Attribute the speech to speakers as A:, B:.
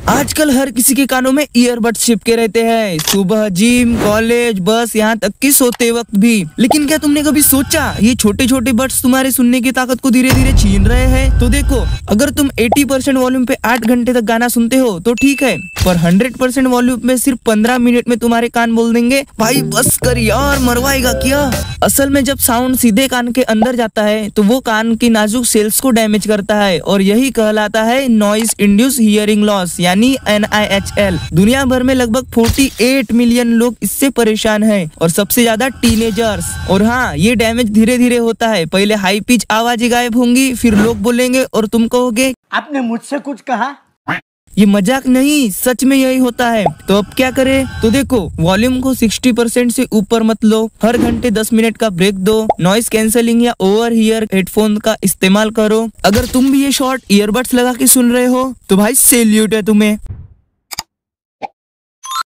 A: आजकल हर किसी के कानों में ईयरबड्स चिपके रहते हैं, सुबह जिम, कॉलेज, बस, यहाँ तक कि सोते वक्त भी। लेकिन क्या तुमने कभी सोचा ये छोटे छोटे बड्स तुम्हारे सुनने की ताकत को धीरे धीरे छीन रहे हैं? तो देखो, अगर तुम 80% वॉल्यूम पे 8 घंटे तक गाना सुनते हो तो ठीक है, पर 100% वॉल्यूम में सिर्फ 15 मिनट में तुम्हारे कान बोल देंगे भाई बस कर यार, मरवाएगा क्या। असल में जब साउंड सीधे कान के अंदर जाता है तो वो कान की नाजुक सेल्स को डैमेज करता है और यही कहलाता है नॉइज इंड्यूस हियरिंग लॉस यानी NIHL। दुनिया भर में लगभग 48 मिलियन लोग इससे परेशान हैं और सबसे ज्यादा टीनेजर्स। और हाँ, ये डैमेज धीरे धीरे होता है, पहले हाई पिच आवाजें गायब होंगी, फिर लोग बोलेंगे और तुम कहोगे
B: आपने मुझसे कुछ कहा।
A: ये मजाक नहीं, सच में यही होता है। तो अब क्या करें? तो देखो, वॉल्यूम को 60% से ऊपर मत लो, हर घंटे 10 मिनट का ब्रेक दो, नॉइस कैंसलिंग या ओवर ईयर हेडफोन का इस्तेमाल करो। अगर तुम भी ये शॉर्ट ईयरबड्स लगा के सुन रहे हो तो भाई सैल्यूट है तुम्हें।